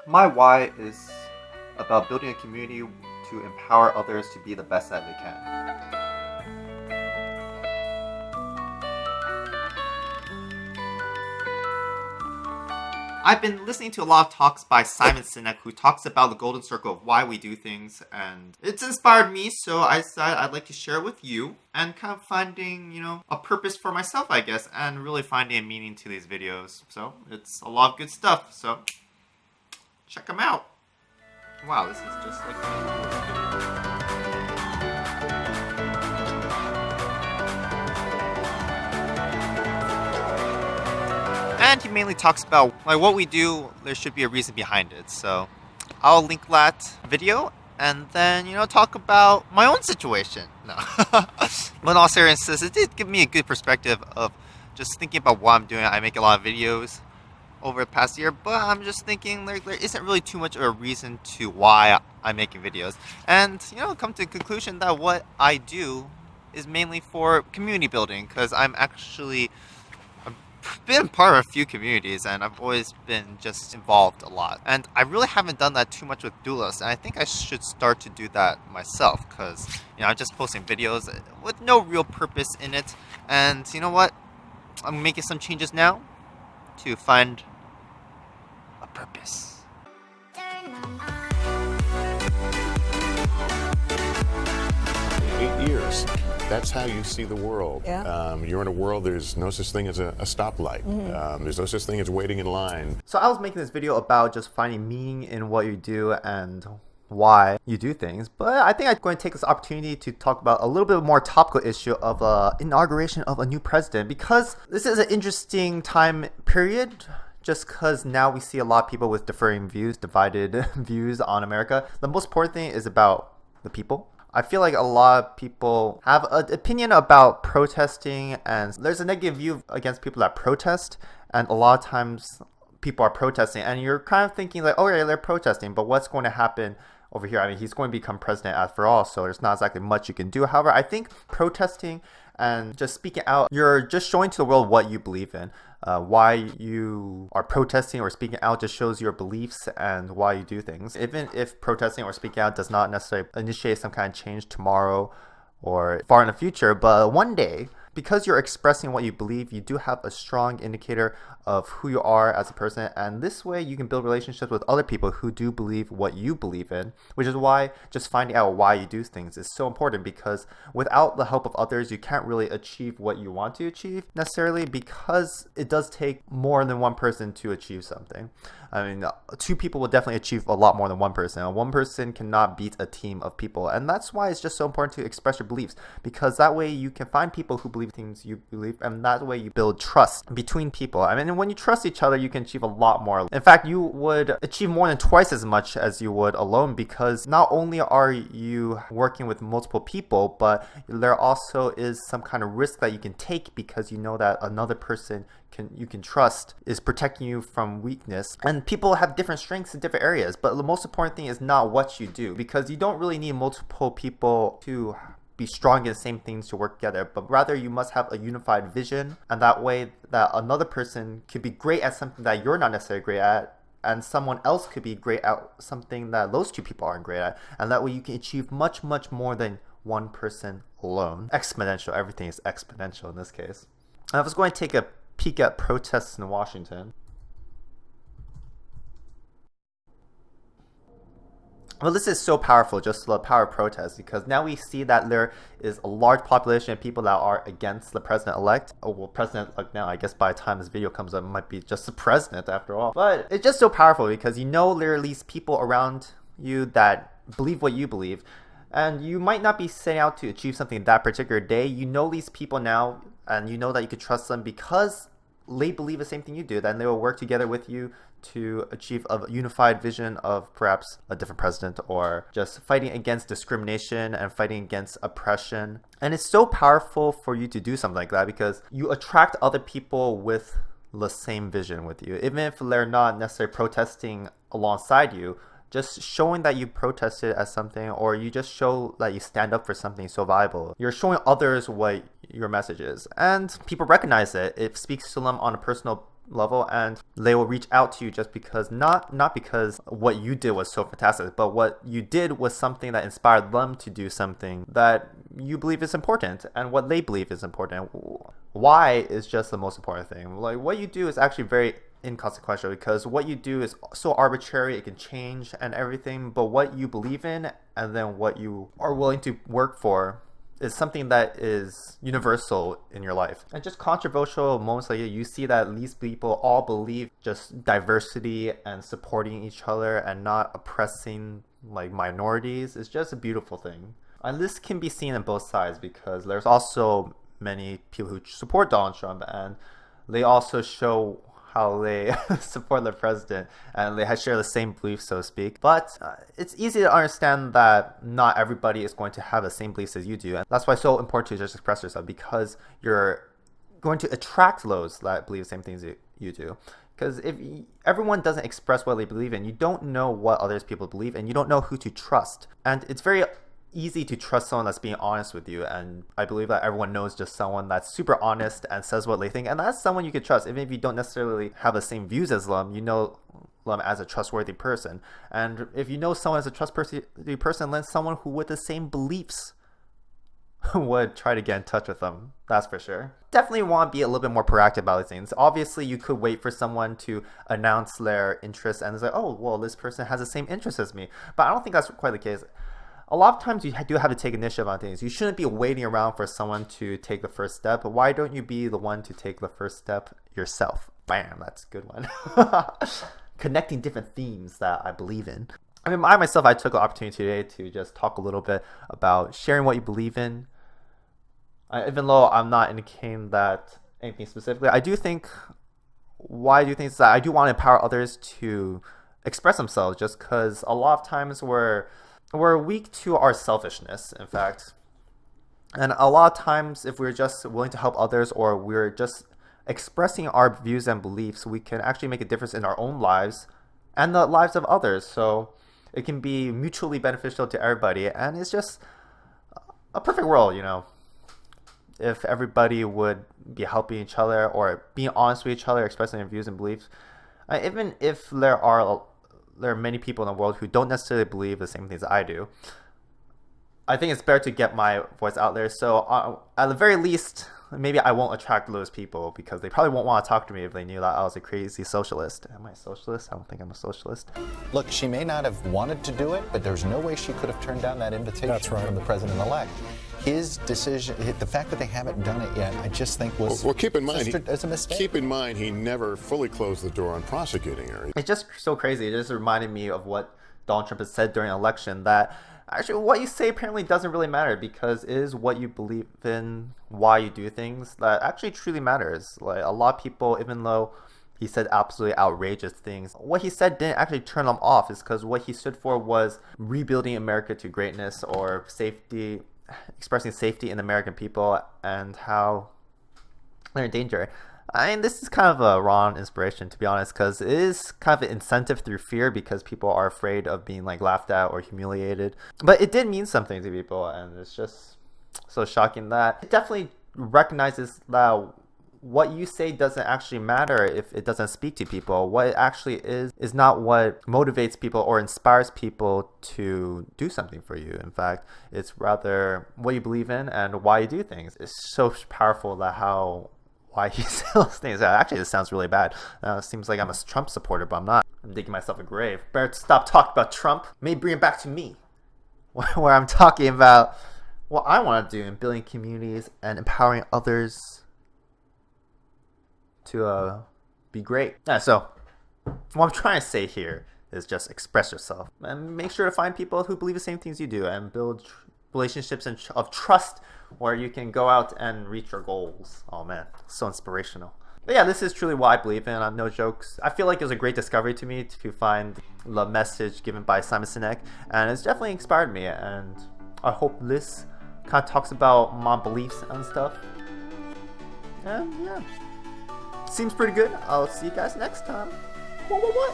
My why is about building a community to empower others to be the best that they can. I've been listening to a lot of talks by Simon Sinek, who talks about the golden circle of why we do things, and it's inspired me, so I decided I'd like to share it with you and kind of finding, a purpose for myself, I guess, and really finding a meaning to these videos. So it's a lot of good stuff, so check them out. Wow, this is just like... And he mainly talks about what we do, there should be a reason behind it. So I'll link that video and then, talk about my own situation. No. But in all seriousness, it did give me a good perspective of just thinking about what I'm doing. I make a lot of videos over the past year, but I'm just thinking there isn't really too much of a reason to why I'm making videos. And, come to the conclusion that what I do is mainly for community building, because I've been part of a few communities and I've always been just involved a lot. And I really haven't done that too much with doulas, and I think I should start to do that myself, because, I'm just posting videos with no real purpose in it. And you know what? I'm making some changes now to find a purpose. 8 years. That's how you see the world. Yeah. You're in a world, there's no such thing as a stoplight. There's no such thing as waiting in line. So I was making this video about just finding meaning in what you do and why you do things, but I think I'm going to take this opportunity to talk about a little bit more topical issue of inauguration of a new president, because this is an interesting time period. Just because now we see a lot of people with differing views, divided views on America. The most important thing is about the people. I feel like a lot of people have an opinion about protesting, and there's a negative view against people that protest, and a lot of times people are protesting and you're kind of thinking like, oh yeah, they're protesting, but what's going to happen over here? I mean, he's going to become president after all, so there's not exactly much you can do. However, I think protesting and just speaking out, you're just showing to the world what you believe in. Why you are protesting or speaking out just shows your beliefs and why you do things. Even if protesting or speaking out does not necessarily initiate some kind of change tomorrow or far in the future, but one day, because you're expressing what you believe, you do have a strong indicator of who you are as a person, and this way you can build relationships with other people who do believe what you believe in, which is why just finding out why you do things is so important, because without the help of others, you can't really achieve what you want to achieve necessarily, because it does take more than one person to achieve something. I mean, two people will definitely achieve a lot more than one person. One person cannot beat a team of people, and that's why it's just so important to express your beliefs, because that way you can find people who believe things you believe, and that way you build trust between people. I mean, when you trust each other, you can achieve a lot more. In fact, you would achieve more than twice as much as you would alone, because not only are you working with multiple people, but there also is some kind of risk that you can take, because you know that another person you can trust is protecting you from weakness. And people have different strengths in different areas, but the most important thing is not what you do, because you don't really need multiple people to be strong in the same things to work together, but rather you must have a unified vision, and that way that another person could be great at something that you're not necessarily great at, and someone else could be great at something that those two people aren't great at, and that way you can achieve much more than one person alone. Exponential. Everything is exponential in this case. I was going to take a peek at protests in Washington. Well, this is so powerful, just the power of protest, because now we see that there is a large population of people that are against the president-elect. Oh, well, president-elect now, I guess by the time this video comes up, it might be just the president after all. But it's just so powerful, because there are these people around you that believe what you believe, and you might not be setting out to achieve something that particular day. You know these people now, and you know that you could trust them because they believe the same thing you do. Then they will work together with you to achieve a unified vision of perhaps a different president, or just fighting against discrimination and fighting against oppression. And it's so powerful for you to do something like that, because you attract other people with the same vision with you, even if they're not necessarily protesting alongside you. Just showing that you protested as something, or you just show that you stand up for something so valuable. You're showing others what your message is, and people recognize it. It speaks to them on a personal level, and they will reach out to you just because not because what you did was so fantastic, but what you did was something that inspired them to do something that you believe is important and what they believe is important. Why is just the most important thing. Like, what you do is actually very inconsequential, because what you do is so arbitrary, it can change and everything, but what you believe in and then what you are willing to work for is something that is universal in your life. And just controversial moments like you see that these people all believe just diversity and supporting each other and not oppressing like minorities is just a beautiful thing. And this can be seen on both sides, because there's also many people who support Donald Trump, and they also show how they support the president, and they share the same beliefs, so to speak. But it's easy to understand that not everybody is going to have the same beliefs as you do, and that's why it's so important to just express yourself, because you're going to attract those that believe the same things you do. Because if everyone doesn't express what they believe in, you don't know what others people believe, and you don't know who to trust. And it's very easy to trust someone that's being honest with you, and I believe that everyone knows just someone that's super honest and says what they think, and that's someone you could trust. Even if you don't necessarily have the same views as them, you know them as a trustworthy person. And if you know someone as a trustworthy person, then someone who with the same beliefs would try to get in touch with them, that's for sure. Definitely want to be a little bit more proactive about these things. Obviously, you could wait for someone to announce their interest and say, oh, well, this person has the same interest as me, but I don't think that's quite the case. A lot of times you do have to take initiative on things. You shouldn't be waiting around for someone to take the first step. Why don't you be the one to take the first step yourself? Bam, that's a good one. Connecting different themes that I believe in. I mean, I myself, I took the opportunity today to just talk a little bit about sharing what you believe in. Even though I'm not indicating that anything specifically, I do think, why I do things that I do want to empower others to express themselves, just because a lot of times we're weak to our selfishness, in fact. And a lot of times, if we're just willing to help others, or we're just expressing our views and beliefs, we can actually make a difference in our own lives and the lives of others. So it can be mutually beneficial to everybody. And it's just a perfect world, you know, if everybody would be helping each other or being honest with each other, expressing their views and beliefs. Even if there are many people in the world who don't necessarily believe the same things I do, I think it's better to get my voice out there. So at the very least, maybe I won't attract those people, because they probably won't want to talk to me if they knew that I was a crazy socialist. Am I a socialist? I don't think I'm a socialist. Look, she may not have wanted to do it, but there's no way she could have turned down that invitation from the president-elect. His decision, the fact that they haven't done it yet, I just think was well, keep in mind, as a mistake. Keep in mind, he never fully closed the door on prosecuting her. It's just so crazy. It just reminded me of what Donald Trump has said during an election, that actually what you say apparently doesn't really matter, because it is what you believe in, why you do things, that actually truly matters. Like, a lot of people, even though he said absolutely outrageous things, what he said didn't actually turn them off, is because what he stood for was rebuilding America to greatness, or safety, expressing safety in American people and how they're in danger. I mean, this is kind of a wrong inspiration, to be honest, because it is kind of an incentive through fear, because people are afraid of being like laughed at or humiliated. But it did mean something to people, and it's just so shocking that it definitely recognizes that what you say doesn't actually matter if it doesn't speak to people. What it actually is not what motivates people or inspires people to do something for you. In fact, it's rather what you believe in and why you do things. It's so powerful that why he sells things. Actually, this sounds really bad. It seems like I'm a Trump supporter, but I'm not. I'm digging myself a grave. Better stop talking about Trump. Maybe bring it back to me, where I'm talking about what I want to do in building communities and empowering others to be great. So what I'm trying to say here is just express yourself and make sure to find people who believe the same things you do, and build relationships of trust where you can go out and reach your goals. Oh man, so inspirational. But yeah, this is truly what I believe in. No jokes. I feel like it was a great discovery to me to find the message given by Simon Sinek, and it's definitely inspired me, and I hope this kind of talks about my beliefs and stuff. And yeah, seems pretty good. I'll see you guys next time. What?